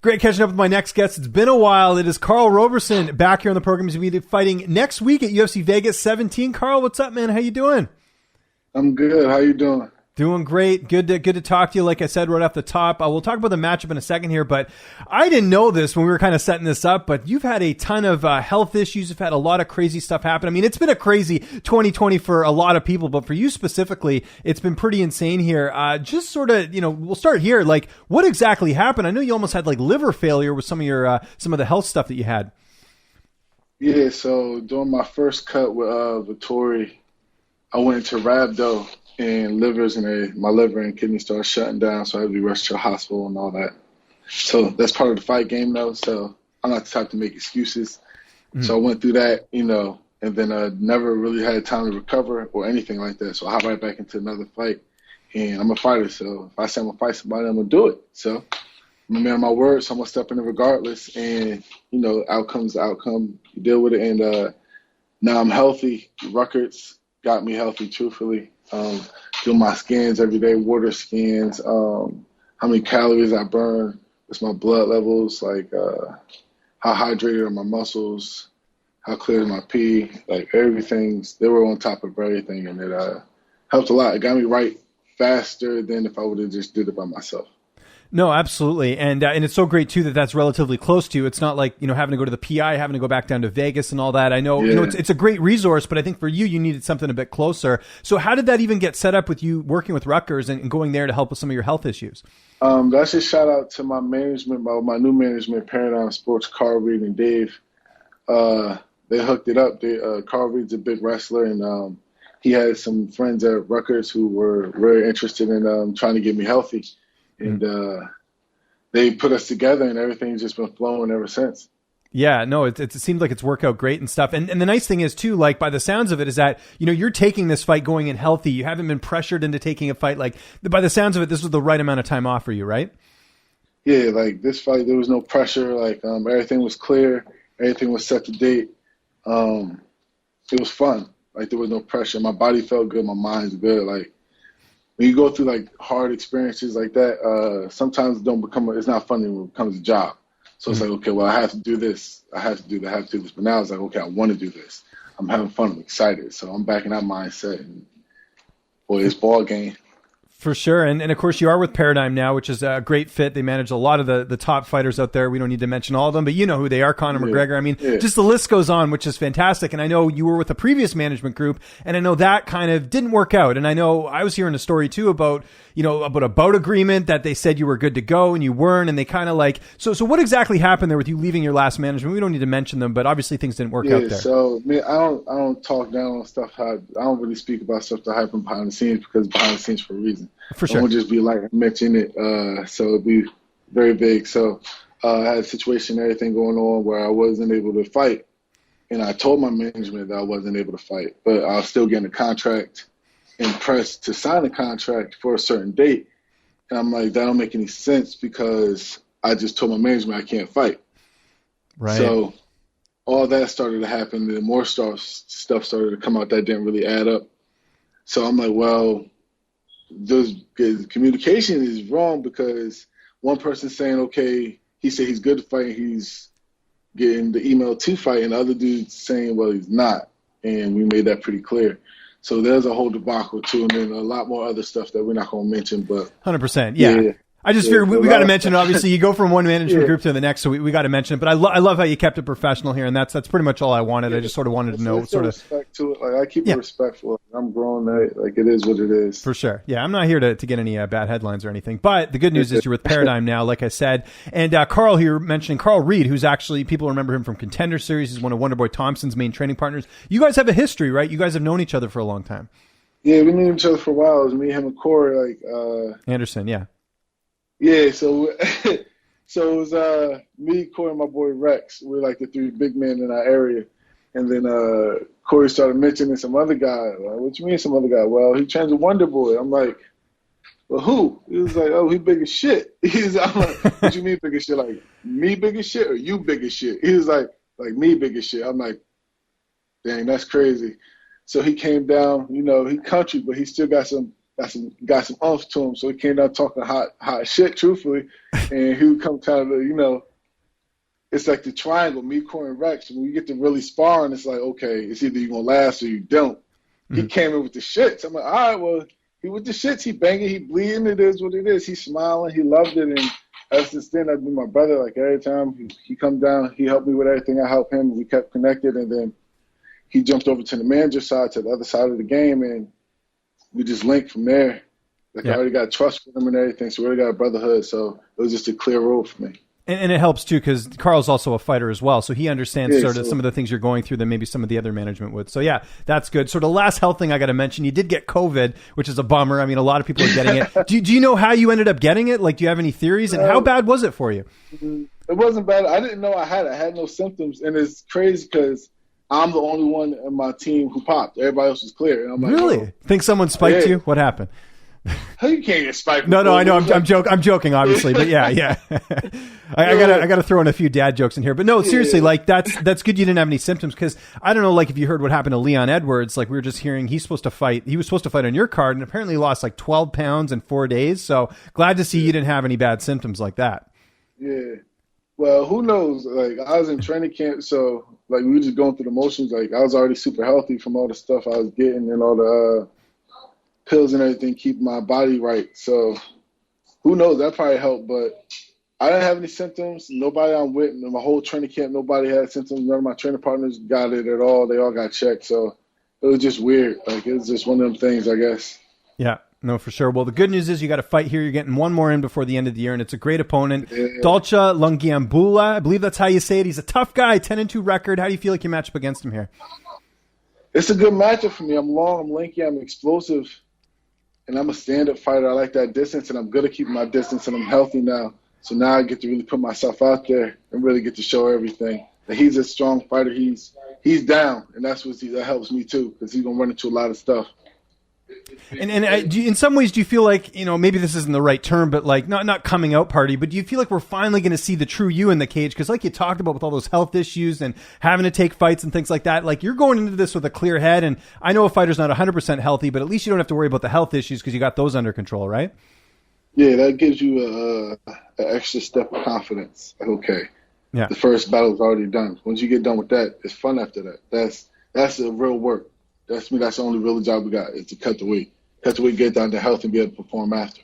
Great catching up with my next guest. It's been a while. It is Karl Roberson back here on the program. He's going to be fighting next week at UFC Vegas 17. Karl, what's up, man? How you doing? I'm good. How you doing? Doing great. Good to talk to you. Like I said, right off the top, we'll talk about the matchup in a second here, but I didn't know this when we were kind of setting this up, but you've had a ton of health issues. You've had a lot of crazy stuff happen. I mean, it's been a crazy 2020 for a lot of people, but for you specifically, it's been pretty insane here. Just sort of, we'll start here. Like, what exactly happened? I know you almost had like liver failure with some of the health stuff that you had. Yeah, so during my first cut with Vettori, I went into rhabdo. And my liver and kidney started shutting down, so I had to be rushed to the hospital and all that. So that's part of the fight game, though. So I'm not the type to make excuses. So I went through that, and then never really had time to recover or anything like that. So I hopped right back into another fight. And I'm a fighter, so if I say I'm going to fight somebody, I'm going to do it. So I'm a man of my word, so I'm going to step in it regardless. And, outcome's the outcome. You deal with it. And now I'm healthy. Records got me healthy, truthfully. Do my scans every day, water scans, how many calories I burn, what's my blood levels, like how hydrated are my muscles, how clear is my pee, like they were on top of everything, and it helped a lot. It got me right faster than if I would have just did it by myself. No, absolutely. And it's so great too that that's relatively close to you. It's not like, having to go to the PI, having to go back down to Vegas and all that. I know, it's a great resource, but I think for you needed something a bit closer. So how did that even get set up with you working with Rutgers and going there to help with some of your health issues? That's a shout out to my management, my new management, Paradigm Sports, Karl Reid and Dave. They hooked it up. Karl Reid's a big wrestler, and he had some friends at Rutgers who were very interested in trying to get me healthy. And they put us together, and everything's just been flowing ever since. Yeah, no, it seems like it's worked out great and stuff. And the nice thing is, too, like by the sounds of it, is that, you're taking this fight going in healthy. You haven't been pressured into taking a fight. Like, by the sounds of it, this was the right amount of time off for you, right? Yeah, like this fight, there was no pressure. Like, everything was clear. Everything was set to date. It was fun. Like, there was no pressure. My body felt good. My mind's good. Like, when you go through like hard experiences like that, sometimes it's not fun when it becomes a job. So it's like, okay, well, I have to do this. I have to do that. I have to do this. But now it's like, okay, I want to do this. I'm having fun. I'm excited. So I'm back in that mindset. And boy, it's ball game. For sure. And of course, you are with Paradigm now, which is a great fit. They manage a lot of the top fighters out there. We don't need to mention all of them, but you know who they are, Conor McGregor. I mean, just the list goes on, which is fantastic. And I know you were with a previous management group, and I know that kind of didn't work out. And I know I was hearing a story too about a bout agreement that they said you were good to go and you weren't. And they kind of like, so what exactly happened there with you leaving your last management? We don't need to mention them, but obviously things didn't work out there. So I don't talk down on stuff. I don't really speak about stuff that happened behind the scenes, because behind the scenes for a reason. For sure. I won't just be like mentioning it, so it'll be very vague. So I had a situation, everything going on where I wasn't able to fight, and I told my management that I wasn't able to fight, but I was still getting a contract and pressed to sign a contract for a certain date. And I'm like, that don't make any sense, because I just told my management I can't fight. Right. So all that started to happen, and more stuff started to come out that didn't really add up. So I'm like, well, the communication is wrong, because one person's saying, okay, he said he's good to fight, and he's getting the email to fight, and the other dude's saying, well, he's not. And we made that pretty clear. So there's a whole debacle too, and then a lot more other stuff that we're not going to mention. But 100%, yeah. I just figured we got to mention it. Obviously, you go from one management group to the next, so we got to mention it. But I love how you kept it professional here, and that's pretty much all I wanted. I just sort of wanted to know, respect to it. Like, I keep it respectful. I'm grown. Like, it is what it is. For sure. Yeah, I'm not here to get any bad headlines or anything. But the good news is you're with Paradigm now, like I said. And Karl here mentioning Karl Reid, who's actually, people remember him from Contender Series. He's one of Wonderboy Thompson's main training partners. You guys have a history, right? You guys have known each other for a long time. Yeah, we knew each other for a while. It was me, him, and Corey. Anderson, yeah. Yeah, so it was me, Corey, and my boy Rex. We're like the three big men in our area. And then Corey started mentioning some other guy. Like, what you mean some other guy? Well, he trains with Wonder Boy. I'm like, well, who? He was like, oh, he big as shit. I'm like, what you mean big as shit? Like, me big as shit or you big as shit? He was like me big as shit. I'm like, dang, that's crazy. So he came down, he country, but he still got some got some oomph to him, so he came down talking hot shit, truthfully, and he would come kind of, it's like the triangle, me, Corey, and Rex. When we get to really sparring, it's like, okay, it's either you're going to last or you don't. He came in with the shits. I'm like, all right, well, he with the shits, he banging, he bleeding, it is what it is. He's smiling, he loved it, and ever since then, I've been my brother. Like, every time he come down, he helped me with everything, I helped him, we kept connected, and then he jumped over to the manager side, to the other side of the game, and we just linked from there. Like, I already got trust with him and everything, so we already got a brotherhood, so it was just a clear road for me. And it helps, too, because Karl's also a fighter as well, so he understands some of the things you're going through that maybe some of the other management would. So, yeah, that's good. So the last health thing I got to mention, you did get COVID, which is a bummer. I mean, a lot of people are getting it. Do you know how you ended up getting it? Like, do you have any theories? And how bad was it for you? It wasn't bad. I didn't know I had it. I had no symptoms. And it's crazy because I'm the only one in my team who popped. Everybody else was clear. And I'm like, really? Think someone spiked you? What happened? How you can't get spiked? No, I know. I'm joking, obviously, but yeah. I gotta throw in a few dad jokes in here, but no, seriously, like that's good. You didn't have any symptoms because I don't know, like if you heard what happened to Leon Edwards, like we were just hearing he was supposed to fight on your card and apparently lost like 12 pounds in 4 days. So glad to see you didn't have any bad symptoms like that. Yeah. Well, who knows? Like I was in training camp, so like we were just going through the motions. Like I was already super healthy from all the stuff I was getting and all the pills and everything, keep my body right. So who knows? That probably helped, but I didn't have any symptoms. Nobody I'm with, in my whole training camp, nobody had symptoms. None of my training partners got it at all. They all got checked. So it was just weird. Like it was just one of them things, I guess. Yeah, no, for sure. Well, the good news is you got a fight here. You're getting one more in before the end of the year, and it's a great opponent. Dalcha Lungiambula. I believe that's how you say it. He's a tough guy, 10-2 record. How do you feel like you match up against him here? It's a good matchup for me. I'm long, I'm lanky, I'm explosive. And I'm a stand-up fighter. I like that distance, and I'm good at keeping my distance, and I'm healthy now. So now I get to really put myself out there and really get to show everything. And he's a strong fighter. He's down, and that helps me too because he's gonna run into a lot of stuff. And in some ways, do you feel like, maybe this isn't the right term, but like not coming out party, but do you feel like we're finally going to see the true you in the cage? Because like you talked about with all those health issues and having to take fights and things like that, like you're going into this with a clear head. And I know a fighter's not 100% healthy, but at least you don't have to worry about the health issues because you got those under control, right? Yeah, that gives you an extra step of confidence. Okay, the first battle's already done. Once you get done with that, it's fun after that. That's the real work. That's the only real job we got is to cut the weight. Get down to health and be able to perform after.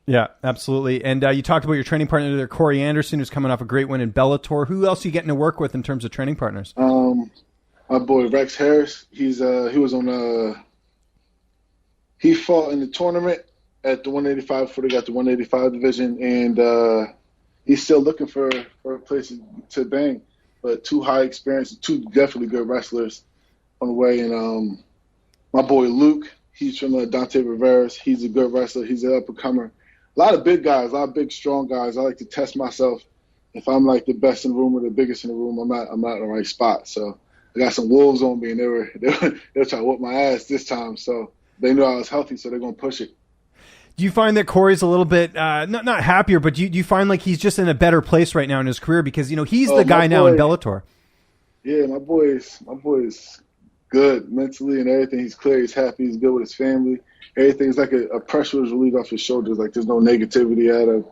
Yeah, absolutely. And you talked about your training partner there, Corey Anderson, who's coming off a great win in Bellator. Who else are you getting to work with in terms of training partners? My boy Rex Harris. He fought in the tournament at the 185 before they got the 185 division, and he's still looking for a place to bang. But two high experience, two definitely good wrestlers on the way. And my boy Luke. He's from Dante Rivera's. He's a good wrestler. He's an up-and-comer. A lot of big guys, a lot of big, strong guys. I like to test myself. If I'm like the best in the room or the biggest in the room, I'm not in the right spot. So I got some wolves on me, and they were trying to whoop my ass this time. So they knew I was healthy, so they're going to push it. Do you find that Corey's a little bit not happier, but do you find like he's just in a better place right now in his career because he's the guy now in Bellator? Yeah, my boy is good mentally and everything. He's clear. He's happy. He's good with his family. Everything's like a pressure is relieved off his shoulders. Like there's no negativity out of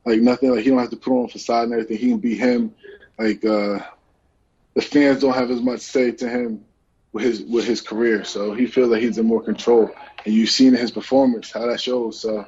like nothing. Like he don't have to put on a facade and everything. He can be him. Like the fans don't have as much say to him with his career. So he feels like he's in more control. And you've seen in his performance how that shows. So.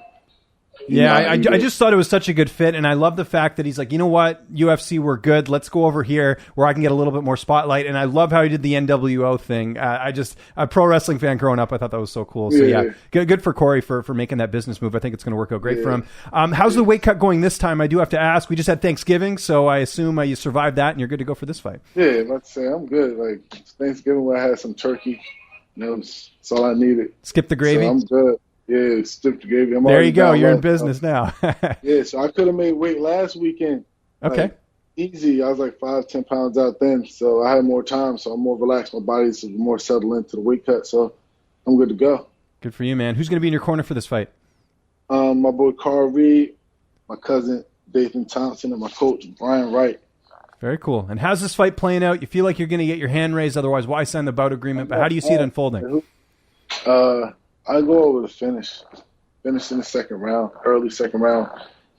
Yeah, I just thought it was such a good fit, and I love the fact that he's like, you know what, UFC, we're good. Let's go over here where I can get a little bit more spotlight. And I love how he did the NWO thing. A pro wrestling fan growing up, I thought that was so cool. So yeah, good for Corey for making that business move. I think it's going to work out great for him. How's the weight cut going this time? I do have to ask. We just had Thanksgiving, so I assume you survived that and you're good to go for this fight. Yeah, let's say I'm good. Like Thanksgiving, where I had some turkey. That's all I needed. Skip the gravy. So I'm good. Yeah, skip the gravy. There you go. You're in business now. Yeah, so I could have made weight last weekend. Okay. Like, easy. I was like 5-10 pounds out then, so I had more time, so I'm more relaxed. My body's more settled into the weight cut, so I'm good to go. Good for you, man. Who's going to be in your corner for this fight? My boy Karl Reid, my cousin Dathan Thompson, and my coach Brian Wright. Very cool. And how's this fight playing out? You feel like you're going to get your hand raised, otherwise why sign the bout agreement? But how do you see it unfolding? I go over the finish. finish in the second round, early second round,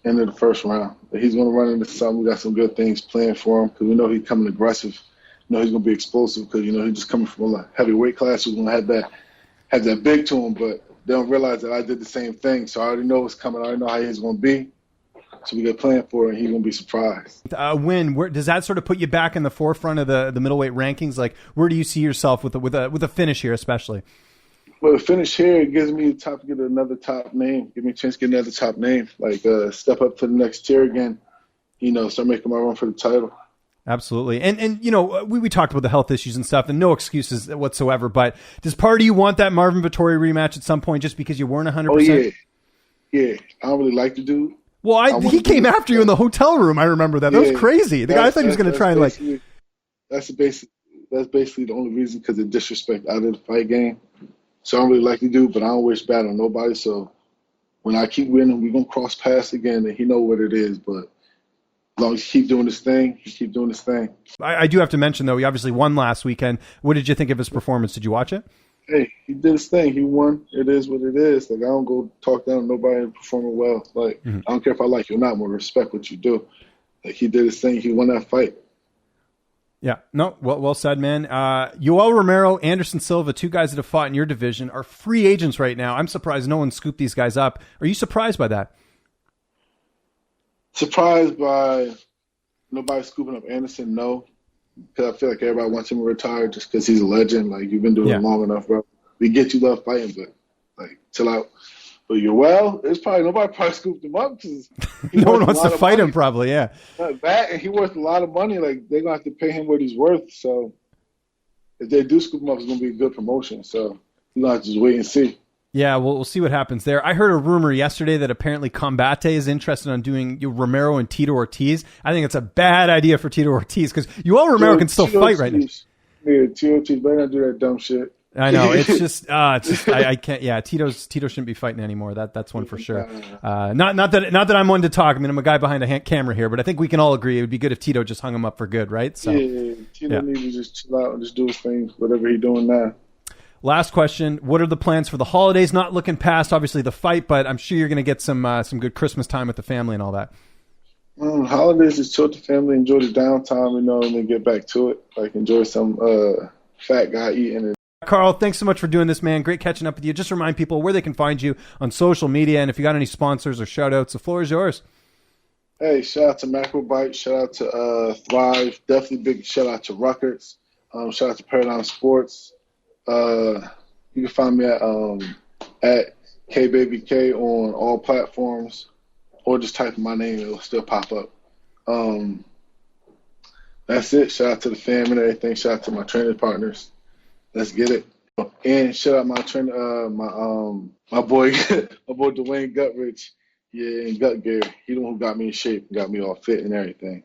end of the first round. But he's going to run into something. We got some good things planned for him because we know he's coming aggressive. We know he's going to be explosive because, he's just coming from a heavyweight class. He's going to have that big to him, but they don't realize that I did the same thing. So I already know what's coming. I already know how he's going to be. So we got planned for it, and he's going to be surprised. Where does that sort of put you back in the forefront of the middleweight rankings? Like, where do you see yourself with a finish here, especially? Well, the finish here, it gives me the top to get another top name. Give me a chance to get another top name. Like, step up to the next tier again. Start making my run for the title. Absolutely. And we talked about the health issues and stuff, and no excuses whatsoever, but does part of you want that Marvin Vettori rematch at some point just because you weren't 100%? Oh, yeah. Yeah. I don't really like the dude. Well, he came after you in the hotel room. I remember that. That was crazy. The guy, I thought he was going to try and That's basically the only reason, because of disrespect out of the fight game. So I don't really like the dude, but I don't wish bad on nobody. So when I keep winning, we're going to cross paths again, and he know what it is. But as long as he keep doing his thing, I do have to mention, though, he obviously won last weekend. What did you think of his performance? Did you watch it? Hey, he did his thing. He won. It is what it is. Like, I don't go talk down to nobody performing well. Like, I don't care if I like you or not. I'm going to respect what you do. Like, he did his thing. He won that fight. Yeah. No, well said, man. Yoel Romero, Anderson Silva, two guys that have fought in your division, are free agents right now. I'm surprised no one scooped these guys up. Are you surprised by that? Surprised by nobody scooping up Anderson? No. Because I feel like everybody wants him to retire just because he's a legend. Like, you've been doing it long enough, bro. We get you love fighting, but, like, chill out. But nobody probably scooped him up because no one wants to fight him, probably, yeah. That, and he worth a lot of money. Like, they're going to have to pay him what he's worth. So if they do scoop him up, it's going to be a good promotion. So you're going to have to just wait and see. Yeah, we'll see what happens there. I heard a rumor yesterday that apparently Combate is interested in doing Romero and Tito Ortiz. I think it's a bad idea for Tito Ortiz because Yoel Romero can still fight right now. Yeah, Tito Ortiz better not do that dumb shit. I know. It's just I can't. Yeah, Tito shouldn't be fighting anymore. That's one for sure. Not that I'm one to talk. I mean, I'm a guy behind a camera here, but I think we can all agree it would be good if Tito just hung him up for good, right? So Tito needs to just chill out and just do his thing, whatever he's doing now. Last question. What are the plans for the holidays? Not looking past, obviously, the fight, but I'm sure you're going to get some good Christmas time with the family and all that. Holidays, just chill with the family, enjoy the downtime, and then get back to it. Like, enjoy some fat guy eating. Karl, thanks so much for doing this, man. Great catching up with you. Just remind people where they can find you on social media, and if you got any sponsors or shout-outs, the floor is yours. Hey, shout out to Macrobite, shout out to Thrive, definitely big shout out to Ruckers, shout out to Paradigm Sports. You can find me at KBabyK on all platforms, or just type in my name, it'll still pop up. That's it. Shout out to the fam and everything. Shout out to my training partners. Let's get it. And shout out my trainer, my boy Dwayne Gutrich, and Gut Gear. He the one who got me in shape, got me all fit and everything.